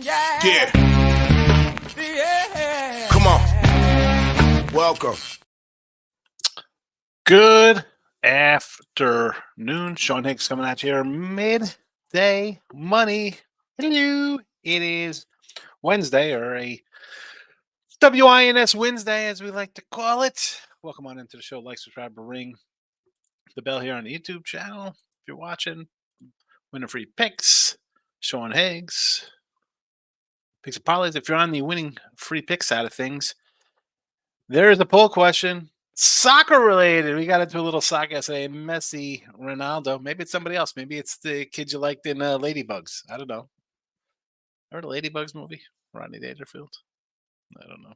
Yeah. Come on. Welcome. Good afternoon. Sean Higgs coming at you. Midday money. Hello. It is Wednesday, or a WINS Wednesday, as we like to call it. Welcome on into the show. Like, subscribe, ring the bell here on the YouTube channel. If you're watching, winning free picks. Sean Higgs. Picks and parlays. If you're on the winning free pick side of things, there is a poll question. Soccer related. We got into a little soccer yesterday. Messi, Ronaldo. Maybe it's somebody else. Maybe it's the kids you liked in Ladybugs. I don't know. Heard the Ladybugs movie? Rodney Dangerfield? I don't know.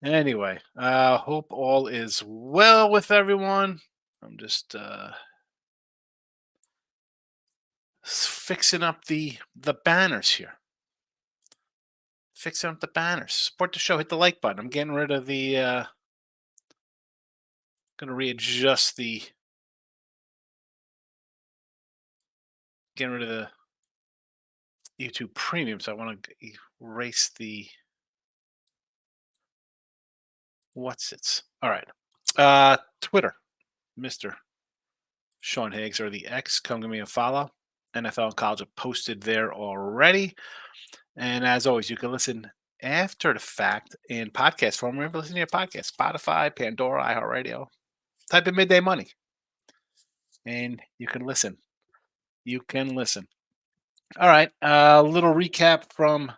Anyway, hope all is well with everyone. I'm just fixing up the banners here. Fixing up the banners. Support the show. Hit the like button. I'm getting rid of the going to readjust the, getting rid of the YouTube Premium, so I want to erase the what's-its. All right. Twitter, Mr. Sean Higgs, or the X. Come give me a follow. NFL and college are posted there already. And as always, you can listen after the fact in podcast form. Remember, listen to your podcast, Spotify, Pandora, iHeartRadio. Type in Midday Money, and you can listen. You can listen. All right. A little recap from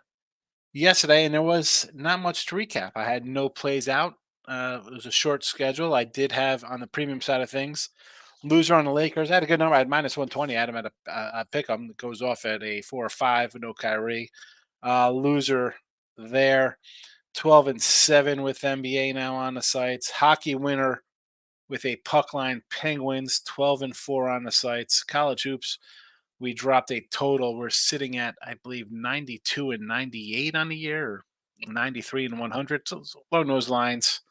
yesterday, and there was not much to recap. I had no plays out. It was a short schedule. I did have, on the premium side of things, loser on the Lakers. I had a good number. I had minus 120. I had him at a pick 'em. It goes off at a 4 or 5 with no Kyrie. Loser there. 12-7 with NBA now on the sites. Hockey winner with a puck line. Penguins 12-4 on the sites. College hoops, we dropped a total. We're sitting at, I believe, 92-98 on the year, or 93-100. So along those lines.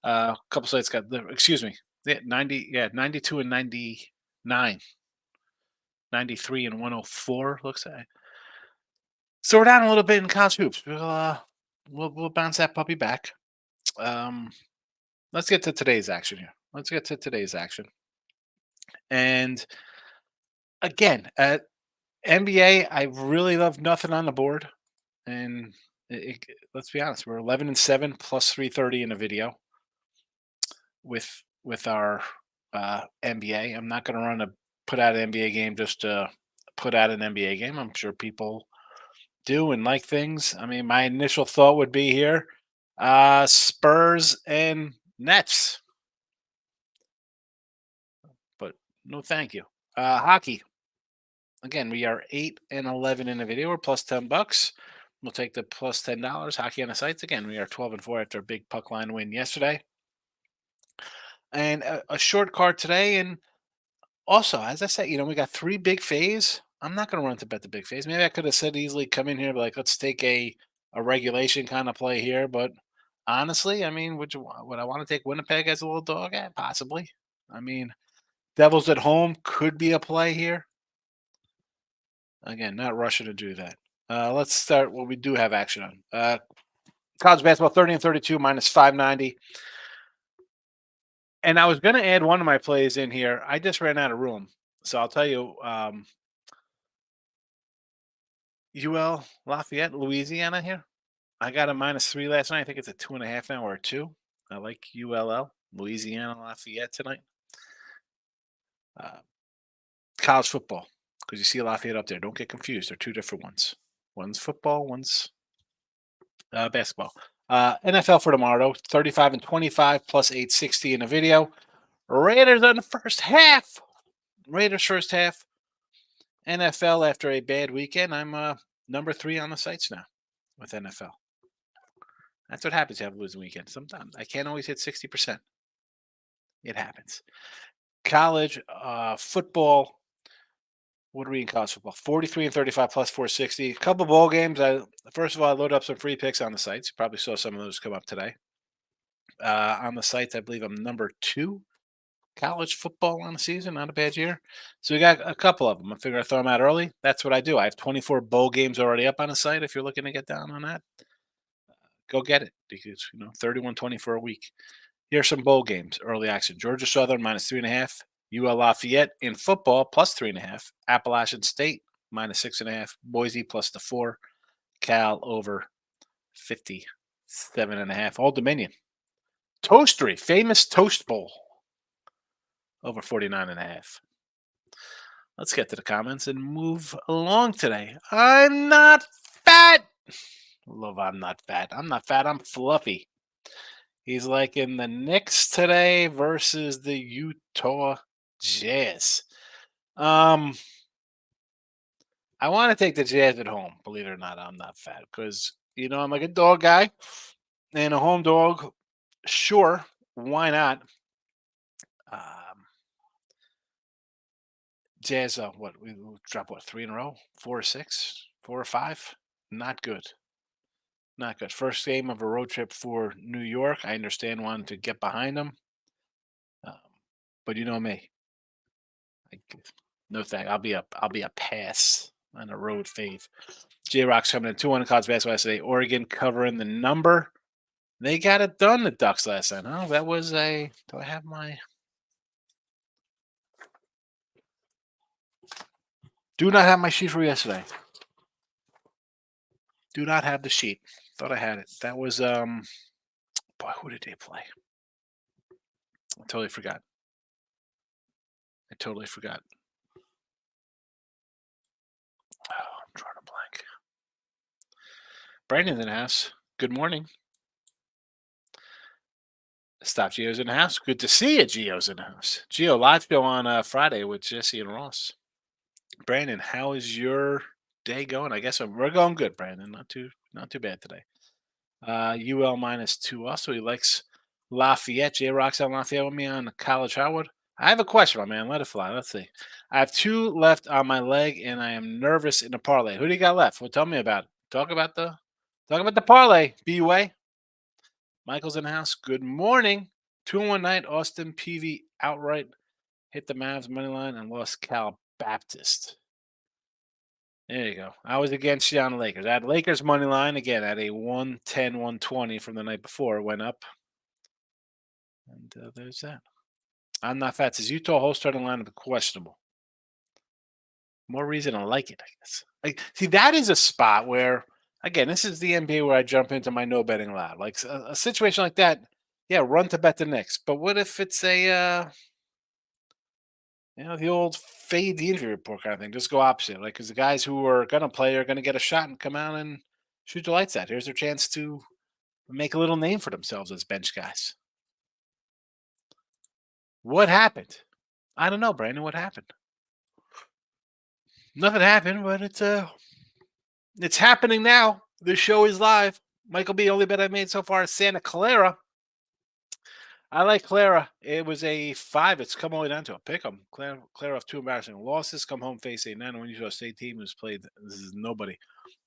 A couple sites got, excuse me, 92-99, 93-104 looks like. So we're down a little bit in college hoops. We'll bounce that puppy back. Let's get to today's action here. And again, at NBA, I really love nothing on the board. And let's be honest, we're 11-7 plus 330 in a video with our NBA. I'm not going to put out an NBA game just to put out an NBA game. I'm sure people do and like things. I mean, my initial thought would be here, Spurs and Nets. But no thank you. Hockey. Again, we are 8-11 in the video. We're plus $10. We'll take the plus $10. Hockey on the sites. Again, we are 12-4 after a big puck line win yesterday. And a short card today. And also, as I said, we got 3 big phase. I'm not going to run to bet the big phase. Maybe I could have said easily come in here, like, let's take a regulation kind of play here. But honestly, I mean, would I want to take Winnipeg as a little dog? Possibly. I mean, Devils at home could be a play here. Again, not rushing to do that. Let's start what we do have action on. College basketball, 30-32, minus 590. And I was going to add one of my plays in here. I just ran out of room. So I'll tell you, UL Lafayette, Louisiana here. I got a -3 last night. I think it's a 2.5 now, or a 2. I like ULL, Louisiana Lafayette tonight. College football, because you see Lafayette up there. Don't get confused. They're 2 different ones. One's football, one's basketball. NFL for tomorrow, 35-25 plus 860 in the video. Raiders on the first half. Raiders first half. NFL after a bad weekend. I'm number 3 on the sites now with NFL. That's what happens to have a losing weekend. Sometimes I can't always hit 60%. It happens. College football. What are we in college football? 43-35 plus 460. A couple bowl games. First of all, I loaded up some free picks on the sites. You probably saw some of those come up today. On the sites, I believe I'm number 2 college football on the season. Not a bad year. So we got a couple of them. I figure I throw them out early. That's what I do. I have 24 bowl games already up on the site. If you're looking to get down on that, go get it because 31-20 for a week. Here's some bowl games. Early action: Georgia Southern -3.5. UL Lafayette in football +3.5. Appalachian State -6.5. Boise +4. Cal over 57.5. Old Dominion. Toastery, famous Toast Bowl over 49.5. Let's get to the comments and move along today. I'm not fat. Love, I'm not fat. I'm not fat. I'm fluffy. He's like in the Knicks today versus the Utah Jazz. I want to take the Jazz at home. Believe it or not, I'm not fat because I'm like a dog guy and a home dog. Sure, why not? Jazz, we dropped 3 in a row, 4 or 6, 4 or 5. Not good. Not good. First game of a road trip for New York. I understand wanting to get behind them, um, but you know me. No thank. I'll be a pass on a road fave. J Rock's coming in 2-1 college basketball yesterday. Oregon covering the number. They got it done. The Ducks last night. Oh, that was a. Do I have my? Do not have my sheet for yesterday. Do not have the sheet. Thought I had it. That was boy, who did they play? I totally forgot. Oh, I'm drawing a blank. Brandon's in the house. Good morning. Stop Geo's in the house. Good to see you, Geo's in the house. Geo, live show on Friday with Jesse and Ross. Brandon, how is your day going? I guess we're going good, Brandon. Not too bad today. UL -2 also. He likes Lafayette. J Rock's on Lafayette with me on College Howard. I have a question, my man. Let it fly. Let's see. I have 2 left on my leg, and I am nervous in the parlay. Who do you got left? Well, tell me about it. Talk about the parlay. B-Way. Michael's in the house. Good morning. 2-1 night. Austin Peavy outright hit the Mavs money line and lost Cal Baptist. There you go. I was against you on the Lakers. I had Lakers money line again at a 110, 120 from the night before. It went up. And there's that. I'm not fat. Says Utah whole starting line of questionable. More reason I like it, I guess. See, that is a spot where, again, this is the NBA where I jump into my no betting allowed. Like a situation like that, yeah, run to bet the Knicks. But what if it's a, the old fade the injury report kind of thing? Just go opposite. Like, because the guys who are going to play are going to get a shot and come out and shoot the lights out. Here's their chance to make a little name for themselves as bench guys. What happened? I don't know, Brandon. What happened? Nothing happened, but it's happening now. The show is live. Michael B. Only bet I've made so far is Santa Clara. I like Clara. It was a 5. It's come all the way down to a pick 'em. Clara off 2 embarrassing losses. Come home face a 9 when you show a state team who's played. This is nobody.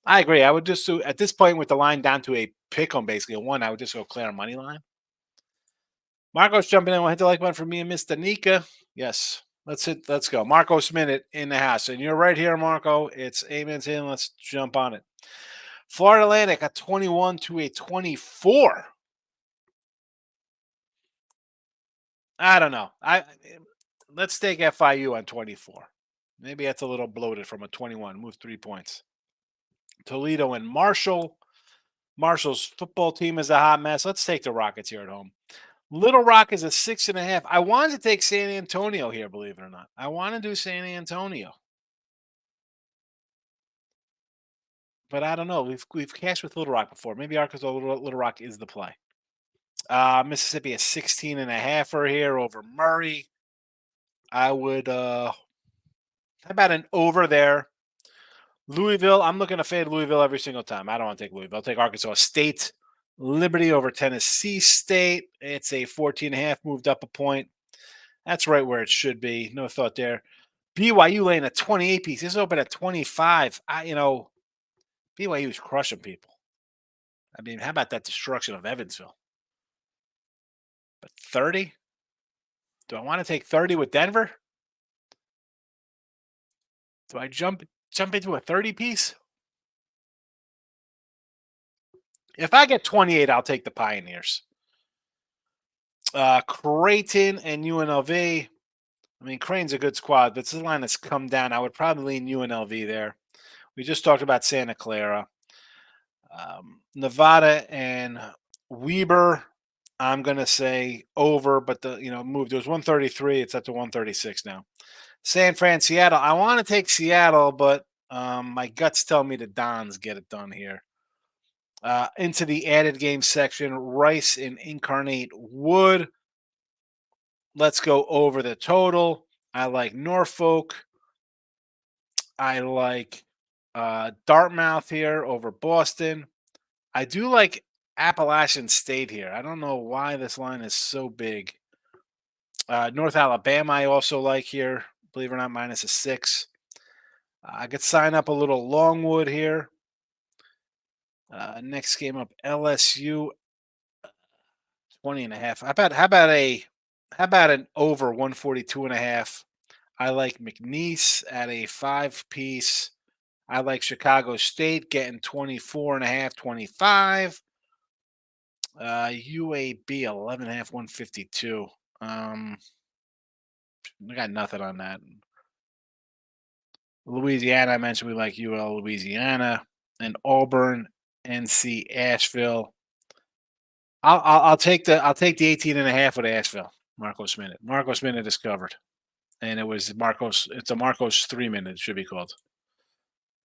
I agree. I would just do at this point with the line down to a pick 'em, basically a 1. I would just go Clara money line. Marcos jumping in. We'll hit the like button for me and Mr. Nika. Yes. Let's go. Marcos Minute in the house. And you're right here, Marco. It's Amen's in. Let's jump on it. Florida Atlantic a 21 to a 24. I don't know. Let's take FIU on 24. Maybe that's a little bloated from a 21. Move 3 points. Toledo and Marshall. Marshall's football team is a hot mess. Let's take the Rockets here at home. Little Rock is a 6.5. I wanted to take San Antonio here, believe it or not. I want to do San Antonio. But I don't know. We've cashed with Little Rock before. Maybe Arkansas Little Rock is the play. Mississippi is 16.5 here over Murray. I would how about an over there? Louisville. I'm looking to fade Louisville every single time. I don't want to take Louisville. I'll take Arkansas State. Liberty over Tennessee State. It's a 14.5, moved up a point. That's right where it should be. No thought there. BYU laying a 28 piece. This is open at 25. BYU is crushing people. I mean, how about that destruction of Evansville? But 30? Do I want to take 30 with Denver? Do I jump into a 30 piece? If I get 28, I'll take the Pioneers. Creighton and UNLV. I mean, Creighton's a good squad, but this line has come down. I would probably lean UNLV there. We just talked about Santa Clara. Nevada and Weber, I'm going to say over, but move. There was 133. It's up to 136 now. San Fran, Seattle. I want to take Seattle, but my guts tell me the Dons get it done here. Into the added game section, Rice and Incarnate Wood. Let's go over the total. I like Norfolk. I like Dartmouth here over Boston. I do like Appalachian State here. I don't know why this line is so big. North Alabama, I also like here. Believe it or not, minus a 6. I could sign up a little Longwood here. Next game up, LSU 20.5. How about an over 142.5? I like McNeese at a 5-piece. I like Chicago State getting 24.5, 25. UAB 11.5, 152. I got nothing on that. Louisiana, I mentioned we like UL Louisiana and Auburn, NC Asheville. I'll take the 18.5 with Asheville. Marcos Minute. Marcos Minute is covered, and it was Marcos. It's a Marcos 3-minute. It should be called.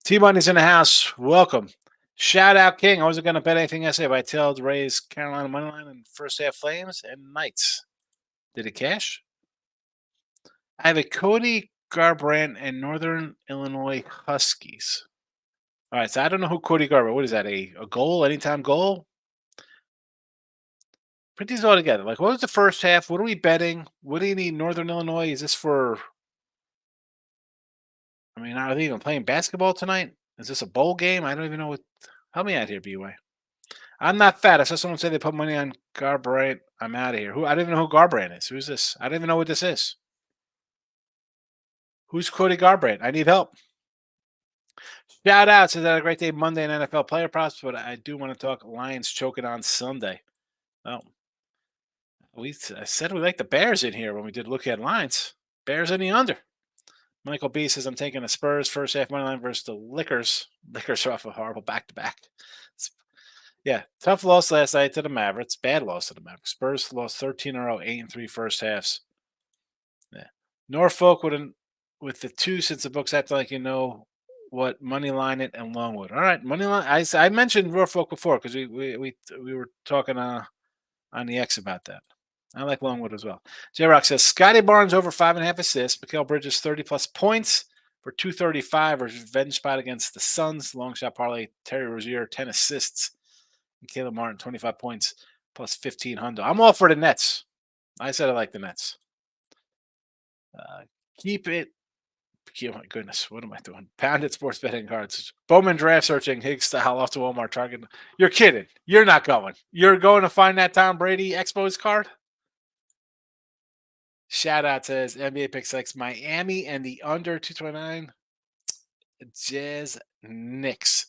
T-Money's in the house. Welcome. Shout out King. I wasn't going to bet anything yesterday, but I tailed Rays Carolina money line in first half Flames and Knights. Did it cash? I have a Cody Garbrandt and Northern Illinois Huskies. All right, so I don't know who Cody Garbrandt. What is that? A goal? Anytime goal? Put these all together. Like, what was the first half? What are we betting? What do you need? Northern Illinois? Is this for? I mean, are they even playing basketball tonight? Is this a bowl game? I don't even know what. Help me out here, BY. I'm not fat. I saw someone say they put money on Garbrandt. I'm out of here. I don't even know who Garbrandt is. Who's this? I don't even know what this is. Who's Cody Garbrandt? I need help. Shout out. Says that a great day Monday in NFL player props, but I do want to talk Lions choking on Sunday. Oh, I said we like the Bears in here when we did look at lines. Bears in the under. Michael B says I'm taking the Spurs first half money line versus the Lickers. Lickers are off a horrible back-to-back. Yeah, tough loss last night to the Mavericks. Bad loss to the Mavericks. Spurs lost 13 in a row, 8-3 first halves. Yeah. Norfolk with the 2 since the books act like what money line it and Longwood. All right, money line. I mentioned Norfolk before because we were talking on the X about that. I like Longwood as well. J Rock says Scotty Barnes over 5.5 assists. Mikal Bridges 30+ points for 235. Revenge spot against the Suns. Long shot parlay. Terry Rozier 10 assists. And Caleb Martin 25 points plus 1,500. I'm all for the Nets. I said I like the Nets. Keep it. Oh my goodness, what am I doing? Pounded sports betting cards. Bowman draft searching Higgs style off to Walmart Target. You're kidding. You're not going. You're going to find that Tom Brady Expos card? Shout out to NBA Pick 6, Miami and the under 229. Jazz Knicks.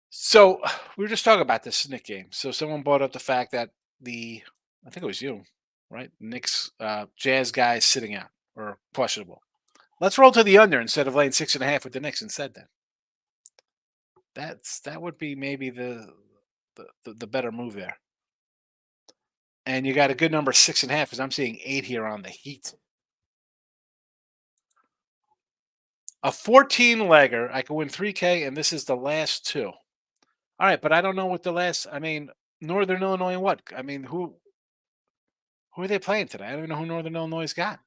So we were just talking about this Knicks game. So someone brought up the fact that I think it was you, right? Knicks Jazz guys sitting out or questionable. Let's roll to the under instead of laying 6.5 with the Knicks instead. Then that would be maybe the better move there. And you got a good number 6.5 because I'm seeing 8 here on the Heat. A 14-legger, I can win 3K, and this is the last 2. All right, but I don't know what the last. I mean, Northern Illinois and what? I mean, who are they playing today? I don't even know who Northern Illinois got.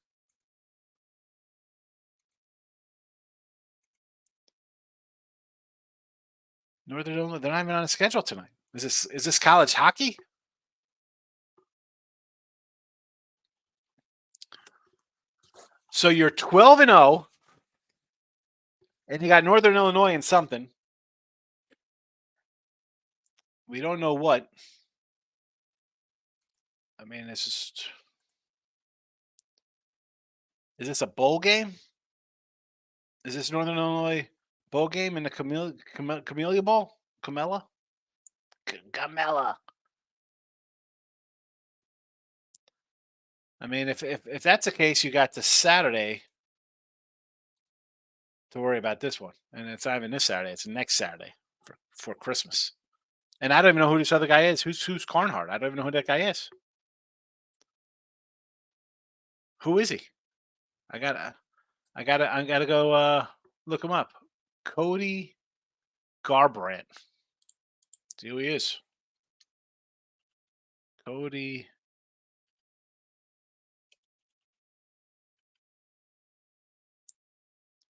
Northern Illinois, they're not even on a schedule tonight. Is this college hockey? So you're 12-0, and you got Northern Illinois in something. We don't know what. I mean, it's just Is this a bowl game? Is this Northern Illinois bowl game in the Camellia Bowl? Camella? Camella. I mean, if that's the case, you got the Saturday to worry about this one, and it's not even this Saturday; it's next Saturday for Christmas. And I don't even know who this other guy is. Who's Carnhart? I don't even know who that guy is. Who is he? I gotta go look him up. Cody Garbrandt. See who he is. Cody.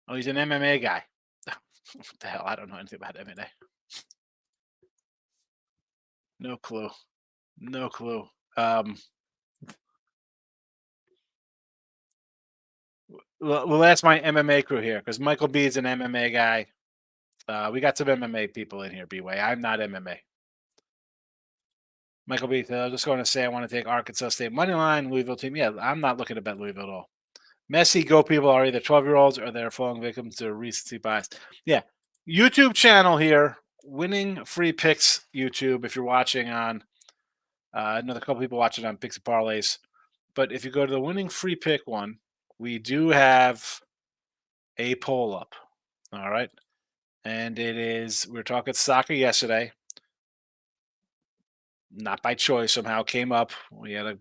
Oh, he's an MMA guy. What the hell? I don't know anything about MMA. No clue. No clue. We'll ask my MMA crew here because Michael B is an MMA guy. We got some MMA people in here, B-Way. I'm not MMA. Michael B, I was just going to say I want to take Arkansas State money line, Louisville team. Yeah, I'm not looking to bet Louisville at all. Messy Go people are either 12-year-olds or they're falling victims to recency bias. Yeah. YouTube channel here, Winning Free Picks YouTube, if you're watching on another couple people watching on Picks and Parlays. But if you go to the Winning Free Pick one, we do have a poll up. All right. And it is, we were talking soccer yesterday. Not by choice, somehow came up. We had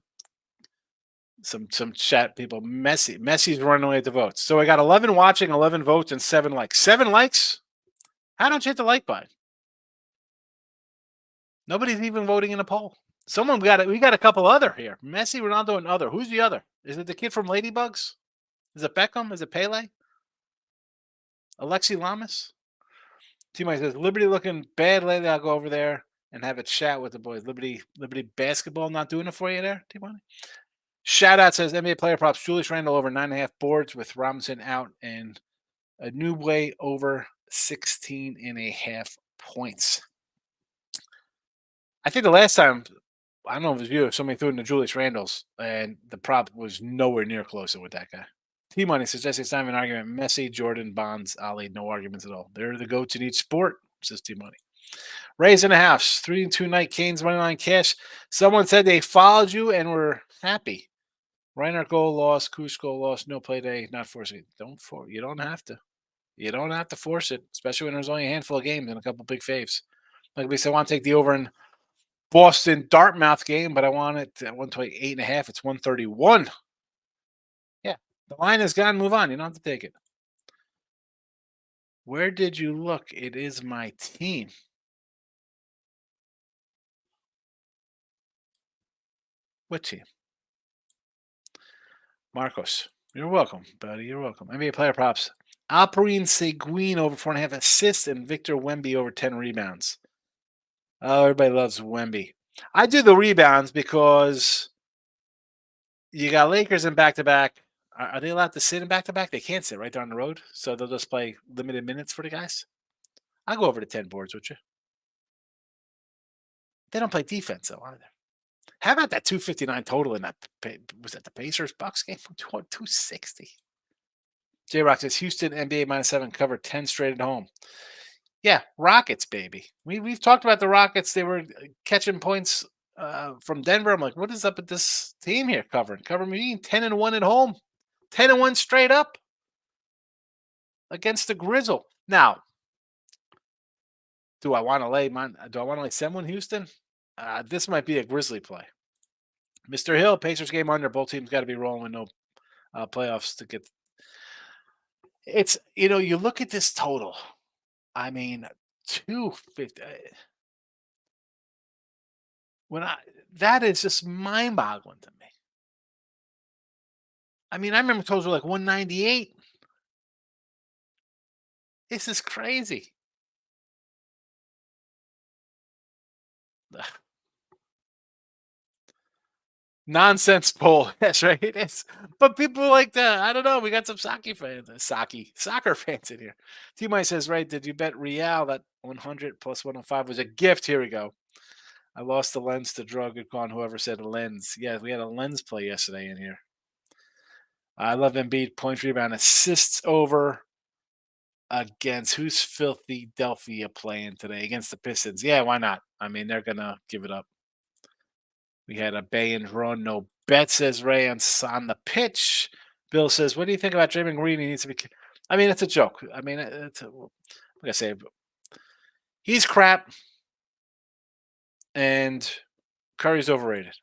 some chat people. Messi's running away with the votes. So I got 11 watching, 11 votes, and 7 likes. 7 likes? How don't you hit the like button? Nobody's even voting in a poll. Someone we got a couple other here. Messi, Ronaldo, and other. Who's the other? Is it the kid from Ladybugs? Is it Beckham? Is it Pele? Alexi Lamas? T-Mike says, Liberty looking bad lately. I'll go over there and have a chat with the boys. Liberty basketball not doing it for you there, T-Mike? Shout out says NBA player props. Julius Randle over 9.5 boards with Robinson out and a new way over 16.5 points. I think the last time, I don't know if it was you, if somebody threw in the Julius Randles and the prop was nowhere near closer with that guy. T-Money suggests it's not even an argument. Messi, Jordan, Bonds, Ali, no arguments at all. They're the goats in each sport, says T-Money. Rays in the house, 3-2 night, Canes money line cash. Someone said they followed you and were happy. Reinhardt goal lost, Kush goal lost, no play day, not forcing it. You don't have to. You don't have to force it, especially when there's only a handful of games and a couple big faves. Like we said, I want to take the over in Boston Dartmouth game, but I want it at 128.5. It's 131. Yeah, the line is gone. Move on. You don't have to take it. Where did you look? It is my team. What team? Marcos. You're welcome, buddy. You're welcome. NBA player props. Alperine Seguin over 4.5 assists and Victor Wemby over 10 rebounds. Oh, everybody loves Wemby. I do the rebounds because you got Lakers in back-to-back. Are they allowed to sit in back-to-back? They can't sit right there on the road, so they'll just play limited minutes for the guys. I'll go over to 10 boards with you. They don't play defense, though, either. How about that 259 total in that? Was that the Pacers Bucks game? 260. J Rock says Houston NBA -7 covered 10 straight at home. Yeah, Rockets, baby. We've talked about the Rockets. They were catching points from Denver. I'm like, what is up with this team here covering? Covering me 10-1 at home, 10-1 straight up against the Grizzle. Now, do I want to lay someone Houston? This might be a Grizzly play. Mr. Hill, Pacers game under. Both teams got to be rolling with no playoffs to get. It's you look at this total. I mean, 250. That is just mind-boggling to me. I mean, I remember totals were like 198. This is crazy. Ugh. Nonsense poll. That's right. It is. But people like that. I don't know. We got some soccer fans in here. T-Mike says, right, did you bet Real that 100 plus 105 was a gift? Here we go. I lost the lens to drug on whoever said a lens. Yeah, we had a lens play yesterday in here. I love Embiid points, rebound, assists over against who's filthy Delphia playing today against the Pistons. Yeah, why not? I mean, they're gonna give it up. We had a Bay and run, no bet, says Ray on the pitch. Bill says, "What do you think about Draymond Green? He needs to be." I mean, it's a joke. I mean, like I say, he's crap, and Curry's overrated.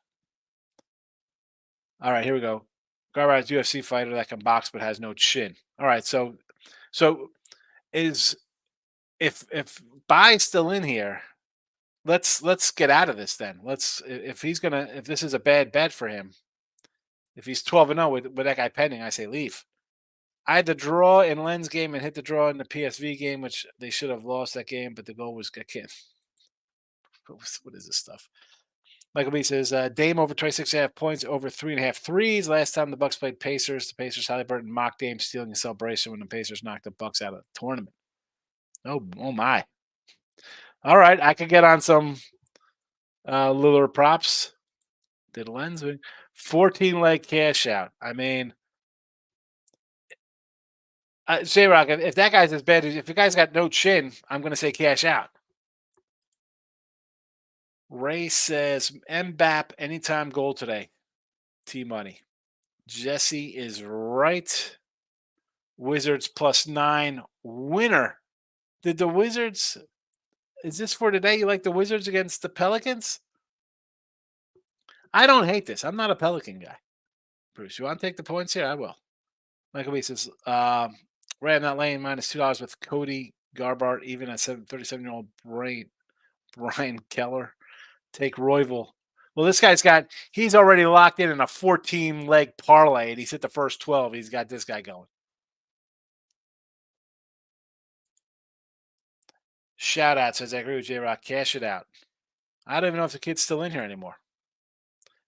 All right, here we go. Garbage UFC fighter that can box but has no chin. All right, so is if Bai's still in here, let's get out of this then. If he's gonna if this is a bad bet for him, if he's 12-0 with that guy pending, I say leave. I had the draw in Len's game and hit the draw in the PSV game, which they should have lost that game, but the goal was I can't. What is this stuff? Michael B says Dame over 26.5 points, over 3.5 threes. Last time the Bucks played Pacers, the Pacers Halliburton mocked Dame stealing a celebration when the Pacers knocked the Bucks out of the tournament. Oh my! All right, I could get on some Lillard props. Did Lens win? 14 leg cash out. I mean, J Rock, if that guy's as bad as if the guy's got no chin, I'm going to say cash out. Ray says Mbap anytime goal today. T money. Jesse is right. Wizards +9 winner. Did the Wizards? Is this for today? You like the Wizards against the Pelicans? I don't hate this. I'm not a Pelican guy. Bruce, you want to take the points here? I will. Michael B says, Ray, I'm not laying -$2 with Cody Garbart, even at 37-year-old Brian Keller. Take Royval. Well, this he's already locked in a 14-leg parlay, and he's hit the first 12. He's got this guy going. Shout out says, I agree with J-Rock. Cash it out. I don't even know if the kid's still in here anymore.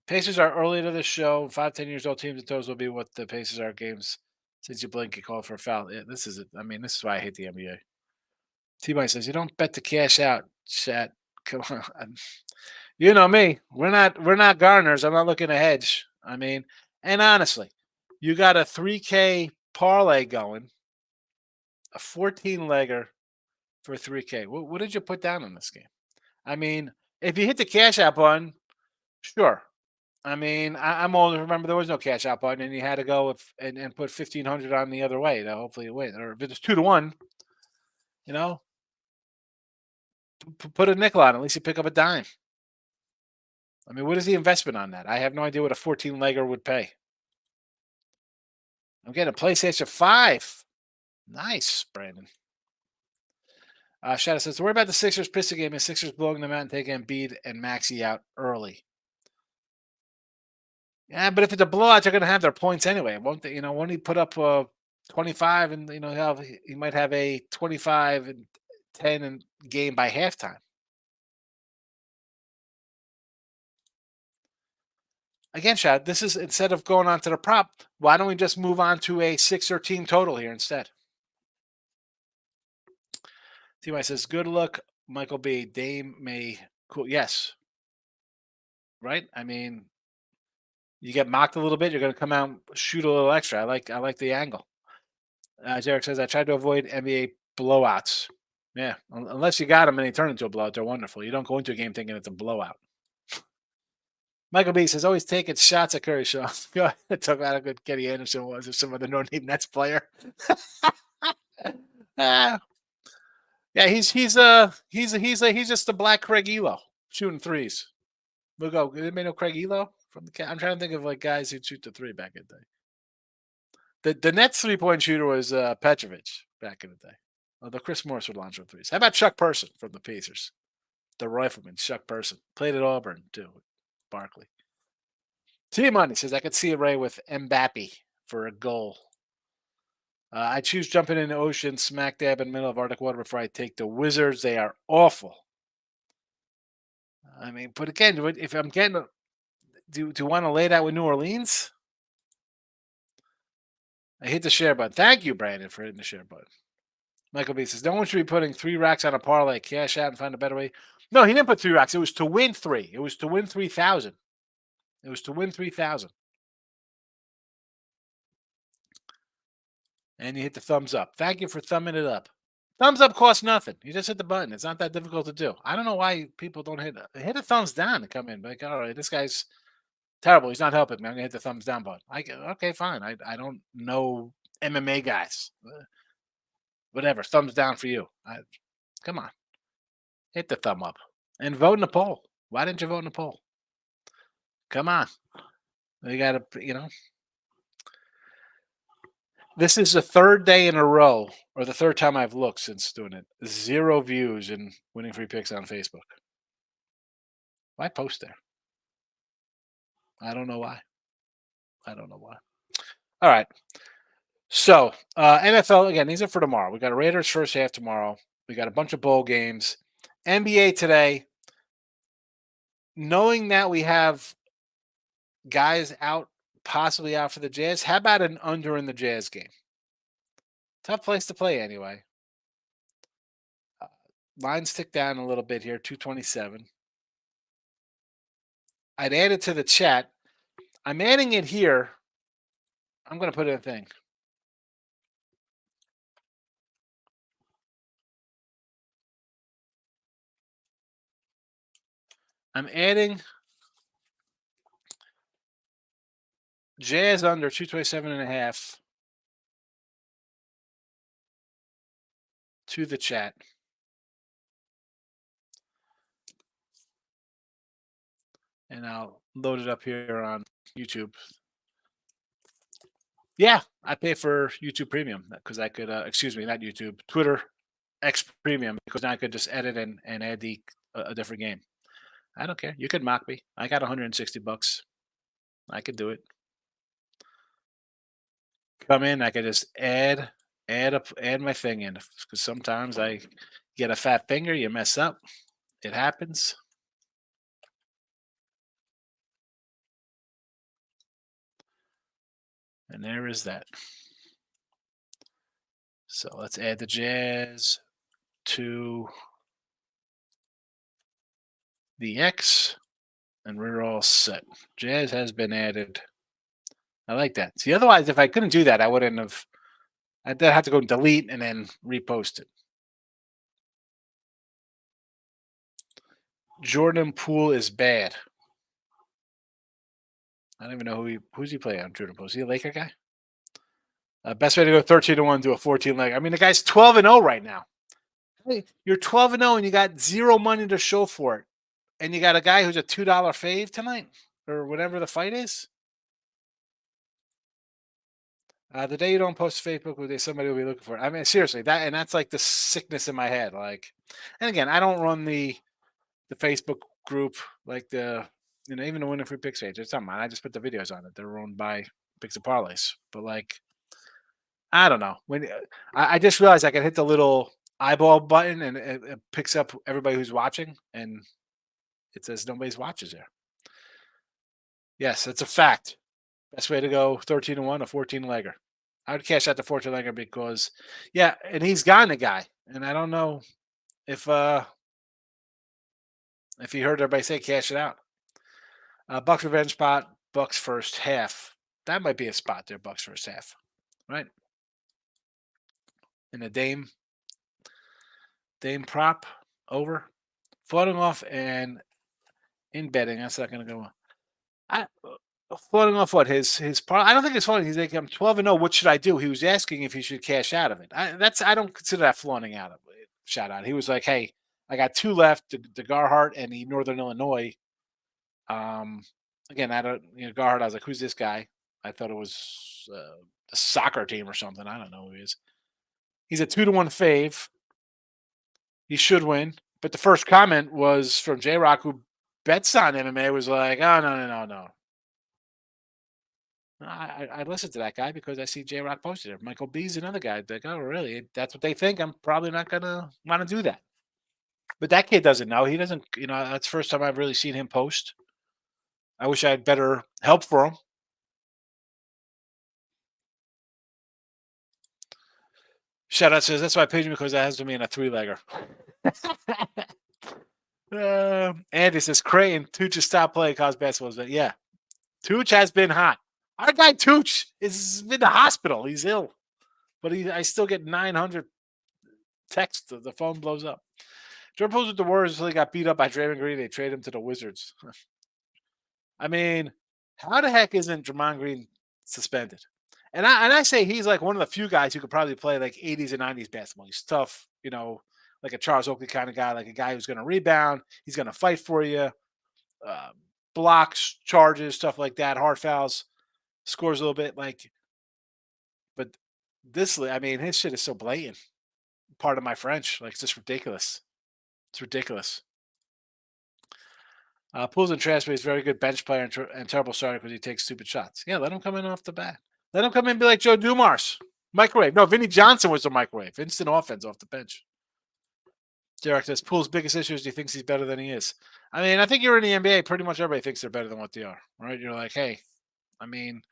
Pacers are early to the show. 5-10 years old teams and toes will be what the Pacers are games since you blink, you call for a foul. Yeah, this is it. I mean, this is why I hate the NBA. T-Mike says, you don't bet to cash out, chat. Come on. You know me. We're not gardeners. I'm not looking to hedge. I mean, and honestly, you got a 3K parlay going, a 14-legger for 3K. What did you put down on this game? I mean, if you hit the cash out button, sure. I mean, I'm old. Remember, there was no cash out button, and you had to go and put 1,500 on the other way to hopefully win. Or if it's 2-1, you know, put a nickel on. At least you pick up a dime. I mean, what is the investment on that? I have no idea what a 14-legger would pay. I'm getting a PlayStation 5. Nice, Brandon. Shadow says, worry about the Sixers Piston game and Sixers blowing them out and taking Embiid and Maxey out early. Yeah, but if it's a blowout, they're going to have their points anyway, won't they? Won't he put up 25 and he might have a 25 and 10 and game by halftime. Again, Shad, this is instead of going on to the prop, why don't we just move on to a 6 team total here instead? T.Y. says, good luck, Michael B. Dame may cool. Yes. Right? I mean, you get mocked a little bit, you're going to come out and shoot a little extra. I like the angle. Jarek says, I tried to avoid NBA blowouts. Yeah, unless you got them and they turn into a blowout, they're wonderful. You don't go into a game thinking it's a blowout. Michael B says, always taking shots at Curry. Sean. Talk about how good Kenny Anderson was, or some other no-name Nets player. Yeah, he's just a black Craig Elo shooting threes. We'll go. Anybody know Craig Elo from the? I'm trying to think of like guys who shoot the three back in the day. The Nets 3-point shooter was Petrovic back in the day. Although Chris Morris would launch with threes. How about Chuck Person from the Pacers? The rifleman, Chuck Person. Played at Auburn, too, with Barkley. T-Money says, I could see a Ray with Mbappe for a goal. I choose jumping in the ocean, smack dab in the middle of Arctic water before I take the Wizards. They are awful. I mean, but again, if I'm getting do you want to lay that with New Orleans? I hit the share button. Thank you, Brandon, for hitting the share button. Michael B says, no one should be putting 3 racks on a parlay, cash out and find a better way. No, he didn't put 3 racks. It was to win 3. It was to win 3,000. It was to win 3,000. and you hit the thumbs up. Thank you for thumbing it up. Thumbs up costs nothing. You just hit the button. It's not that difficult to do. I don't know why people don't hit a thumbs down to come in. Like, all right, this guy's terrible. He's not helping me. I'm gonna hit the thumbs down button. Okay, fine. I don't know MMA guys. Whatever. Thumbs down for you. Come on, hit the thumb up and vote in the poll. Why didn't you vote in the poll? Come on. You got to, This is the third day in a row, or the third time I've looked since doing it. 0 views in winning free picks on Facebook. Why post there? I don't know why. All right. So, NFL, again, these are for tomorrow. We got a Raiders first half tomorrow. We got a bunch of bowl games. NBA today, knowing that we have guys out, possibly out for the Jazz, how about an under in the Jazz game? Tough place to play anyway. Lines tick down a little bit here, 227. I'd add it to the chat. I'm adding it here. I'm going to put in a thing. I'm adding Jazz under 227.5 to the chat. And I'll load it up here on YouTube. Yeah, I pay for YouTube Premium because I could, not YouTube, Twitter X Premium, because now I could just edit and add a different game. I don't care. You could mock me. I got $160. I could do it. Come in, I could just add my thing in, because sometimes I get a fat finger, you mess up. It happens. And there is that. So let's add the Jazz to the X, and we're all set. Jazz has been added. I like that. See, otherwise, if I couldn't do that, I wouldn't have. I'd have to go delete and then repost it. Jordan Poole is bad. I don't even know who's he playing on Jordan Poole. Is he a Laker guy? Best way to go 13-1 to a 14 leg. I mean, the guy's 12-0 right now. Hey, you're 12-0 and you got zero money to show for it, and you got a guy who's a $2 fave tonight or whatever the fight is. The day you don't post to Facebook, somebody will be looking for it. I mean, seriously, that's like the sickness in my head. Like, and again, I don't run the Facebook group like even the Winning Free Picks page. It's not mine. I just put the videos on it. They're owned by Picks and Parlays. But like, I don't know. When I just realized I can hit the little eyeball button and it picks up everybody who's watching, and it says nobody's watches there. Yes, that's a fact. Best way to go 13-1, a 14-legger. I would cash out the 14-legger because, and he's gotten a guy, and I don't know if he heard everybody say cash it out. Bucks revenge spot, Bucks first half. That might be a spot there, Bucks first half, right? And the Dame prop over, floating off, and in betting. That's not going to go. Floating off what his I don't think it's floating. He's like, I'm 12-0. What should I do? He was asking if he should cash out of it. I don't consider that floating out of it. Shout out. He was like, hey, I got 2 left, the Garhart and the Northern Illinois. Again, I don't, Garhart. I was like, who's this guy? I thought it was a soccer team or something. I don't know who he is. He's a 2-1 fave. He should win. But the first comment was from J-Rock, who bets on MMA, was like, oh, no. I listened to that guy because I see J-Rock posted it. Michael B's another guy. Like, oh, really? That's what they think. I'm probably not going to want to do that. But that kid doesn't know. He doesn't, that's the first time I've really seen him post. I wish I had better help for him. Shout out says, that's why I paid him, because that has to mean a 3-legger. Andy says, Creighton, Tooch has stopped playing college basketball. But yeah, Tooch has been hot. Our guy Tooch has been in the hospital. He's ill. but I still get 900 texts. The phone blows up. Jordan Poole's with the Warriors until he got beat up by Draymond Green. They trade him to the Wizards. I mean, how the heck isn't Draymond Green suspended? And I say he's like one of the few guys who could probably play like 80s and 90s basketball. He's tough, like a Charles Oakley kind of guy, like a guy who's going to rebound. He's going to fight for you, uh, blocks, charges, stuff like that, hard fouls, scores a little bit. But I mean, his shit is so blatant. Part of my French, like it's just ridiculous. It's ridiculous. Pools and trash, but he's a very good bench player and terrible starter because he takes stupid shots. Yeah, let him come in off the bat. Let him come in and be like Joe Dumars. Microwave. No, Vinny Johnson was the microwave. Instant offense off the bench. Derek says Poole's biggest issue is he thinks he's better than he is. I mean, I think you're in the NBA. Pretty much everybody thinks they're better than what they are, right? You're like, hey, I mean,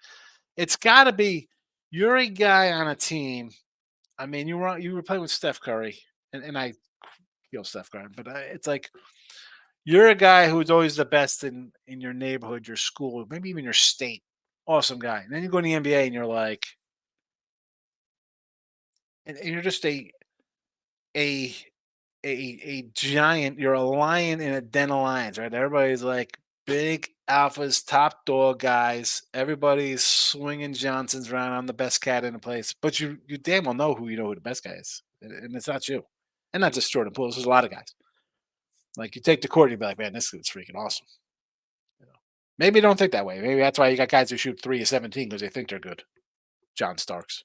it's got to be you're a guy on a team. I mean, you were playing with Steph Curry, and I feel Steph Curry, but it's like you're a guy who's always the best in your neighborhood, your school, maybe even your state. Awesome guy. And then you go in the NBA and you're like, and you're just a giant. You're a lion in a den of lions, right? Everybody's like big alphas, top dog guys. Everybody's swinging Johnsons around. I'm the best cat in the place, but you damn well know who the best guy is, and it's not you, and not just Jordan Poole. There's a lot of guys. Like you take the court, you'd be like, man, this is freaking awesome. Maybe don't think that way. Maybe that's why you got guys who shoot 3 of 17 because they think they're good. John Starks.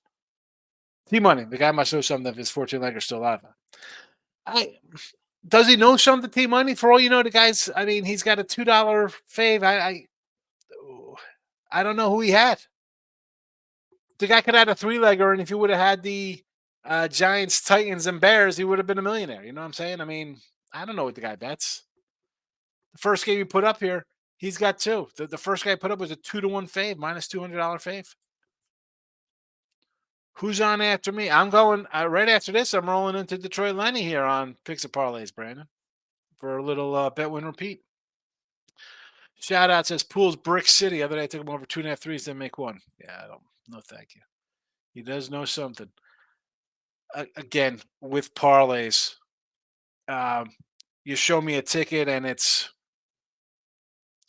T-Money, the guy must know something if his 14-legger's still alive. Does he know something, T-Money? For all you know, the guy's, I mean, he's got a $2 fave. I don't know who he had. The guy could have had a 3-legger, and if he would have had the Giants, Titans, and Bears, he would have been a millionaire. You know what I'm saying? I mean, I don't know what the guy bets. The first game he put up here, he's got 2. The first guy put up was a 2-to-1 fave, minus $200 fave. Who's on after me? I'm going right after this. I'm rolling into Detroit Lenny here on Picks and Parlays, Brandon, for a little bet win repeat. Shout out says Poole's Brick City. The other day I took him over 2.5 threes, then make 1. Yeah, I don't. No, thank you. He does know something. Again, with parlays, you show me a ticket and it's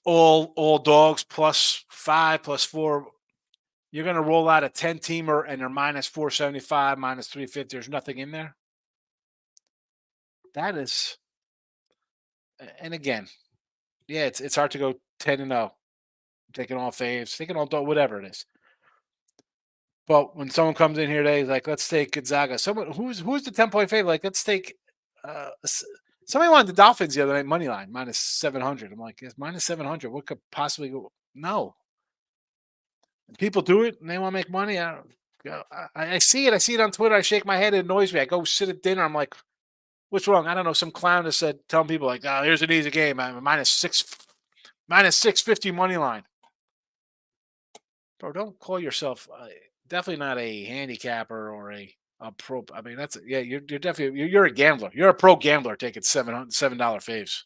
all dogs plus 5 plus 4. You're going to roll out a 10-teamer and they're minus 475, minus 350. There's nothing in there. That is, and again, yeah, it's hard to go 10-0, taking all faves, taking all whatever it is. But when someone comes in here today, like, let's take Gonzaga. Someone who's the 10-point favorite, like, let's take. Somebody wanted the Dolphins the other night money line minus 700. I'm like, it's minus 700. What could possibly go? No. People do it and they want to make money. I see it. I see it on Twitter. I shake my head. It annoys me. I go sit at dinner. I'm like, what's wrong? I don't know. Some clown has said, telling people like, oh, here's an easy game. I'm minus 650 money line. Bro, don't call yourself definitely not a handicapper or a pro. I mean, you're definitely you're a gambler. You're a pro gambler taking $7 faves.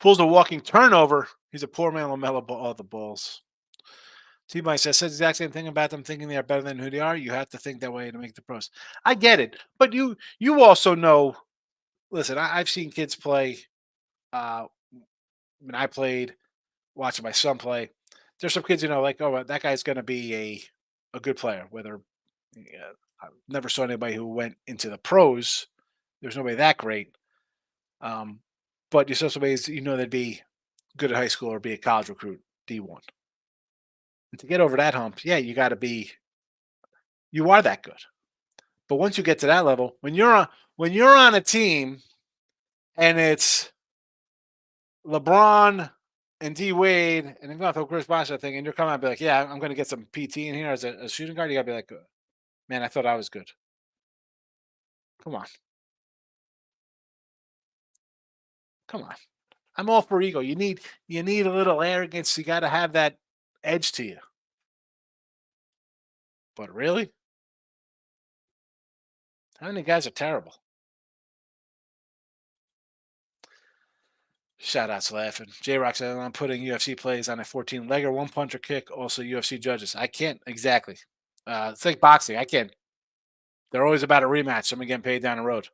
Pulls a walking turnover. He's a poor man. LaMelo all the balls. T-Mike says the exact same thing about them thinking they are better than who they are. You have to think that way to make the pros. I get it, but you also know. Listen, I've seen kids play. When I played, watching my son play, there's some kids like, oh, that guy's going to be a good player. Whether I never saw anybody who went into the pros. There's nobody that great. But you saw somebody they'd be good at high school or be a college recruit, D1. And to get over that hump, yeah, you got to be. You are that good. But once you get to that level, when you're on a team, and it's LeBron and D Wade, and then going through Chris Bosh thing, and you're coming out and be like, yeah, I'm going to get some PT in here as a shooting guard. You got to be like, man, I thought I was good. Come on. I'm all for ego. You need a little arrogance. You got to have that edge to you. But really? How many guys are terrible? Shout outs laughing. J-Rock said, I'm putting UFC plays on a 14-legger, one puncher kick, also UFC judges. I can't exactly. It's like boxing. I can't. They're always about a rematch. Somebody getting paid down the road.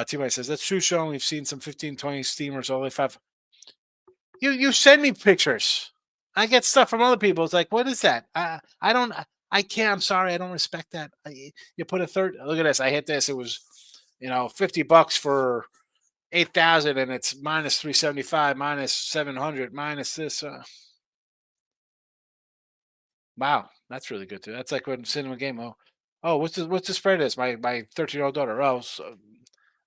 T-Mike says, that's true, Sean. We've seen some 15, 20 steamers, all the way 5. You send me pictures. I get stuff from other people. It's like, what is that? I don't. I can't. I'm sorry. I don't respect that. You put a third. Look at this. I hit this. It was, $50 for 8,000, and it's minus 375, minus 700, minus this. Wow, that's really good too. That's like when cinema game. Oh, what's the spread is? My 13-year-old daughter.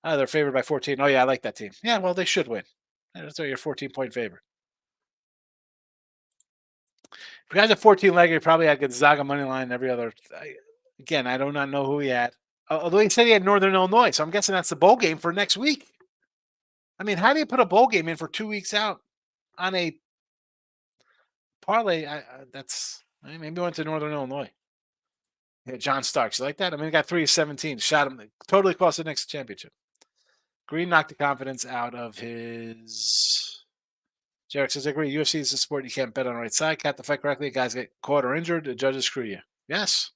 They're favored by 14. Oh yeah, I like that team. Yeah, well they should win. That's your 14-point favorite. If you guys have 14 legger, you probably had Gonzaga money line every other. Again, I do not know who he had. Although he said he had Northern Illinois, so I'm guessing that's the bowl game for next week. I mean, how do you put a bowl game in for 2 weeks out on a parlay? Maybe went to Northern Illinois. Yeah, John Starks, you like that? I mean, he got 3 of 17, shot him totally cost the next championship. Green knocked the confidence out of his. Jarek says, I agree. UFC is a sport you can't bet on the right side. Cat the fight correctly. Guys get caught or injured. The judges screw you. Yes.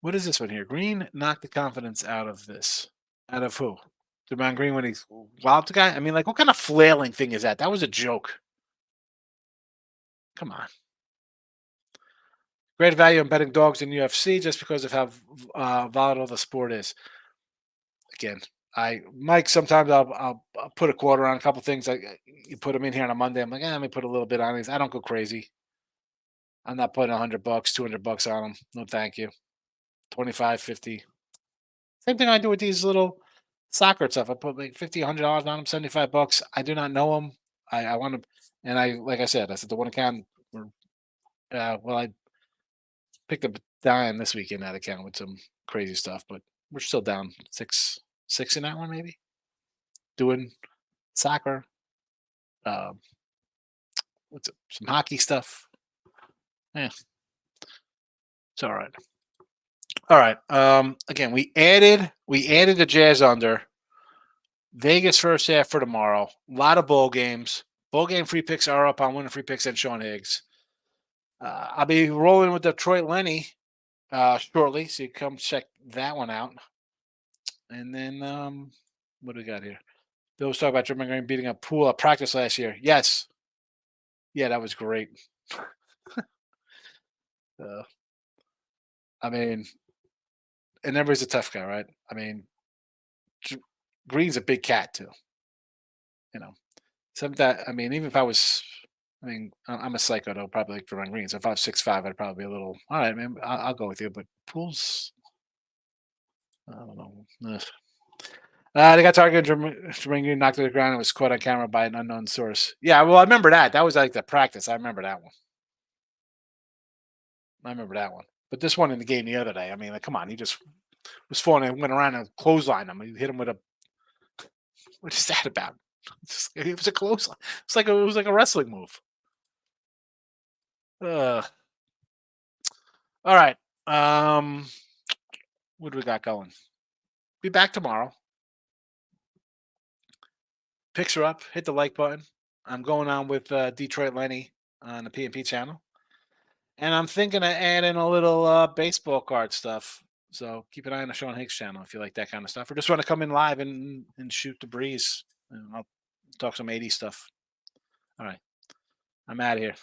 What is this one here? Green knocked the confidence out of this. Out of who? Draymond Green when he walloped the guy? I mean, like, what kind of flailing thing is that? That was a joke. Come on. Great value in betting dogs in UFC just because of how volatile the sport is. Again, Mike. Sometimes I'll put a quarter on a couple things. You put them in here on a Monday. I'm like, let me put a little bit on these. I don't go crazy. I'm not putting $100, $200 on them. No, thank you. 25, 50. Same thing I do with these little soccer stuff. I put like $50, $100 on them, $75. I do not know them. I want to, and like I said the one account. I picked up a dime this week in that account with some crazy stuff, but we're still down six in that one, maybe. Doing soccer, some hockey stuff. Yeah, it's all right. All right. Again, we added the Jazz under. Vegas first half for tomorrow. A lot of bowl games. Bowl game free picks are up on Winning Free Picks and Sean Higgs. I'll be rolling with Detroit Lenny shortly, so you come check that one out. And then what do we got here? Bill was talking about Draymond Green beating a pool at practice last year. Yes. Yeah, that was great. I mean, and everybody's a tough guy, right? I mean, Green's a big cat too. Something that even if I'm a psycho though, probably like Draymond Green. So if I was 6'5", I'd probably be a little. All right, man, I'll go with you. But Pools, I don't know. They got targeted. Draymond Green knocked to the ground and was caught on camera by an unknown source. Yeah, well, I remember that. That was like the practice. I remember that one. But this one in the game the other day, come on, he just was falling and went around and clotheslined him. He hit him with a. What is that about? It was a clothesline. It was like a wrestling move. All right. What do we got going? Be back tomorrow. Picks are up. Hit the like button. I'm going on with Detroit Lenny on the PNP channel. And I'm thinking of adding a little baseball card stuff. So keep an eye on the Sean Higgs channel if you like that kind of stuff. Or just want to come in live and shoot the breeze. And I'll talk some 80s stuff. All right. I'm out of here.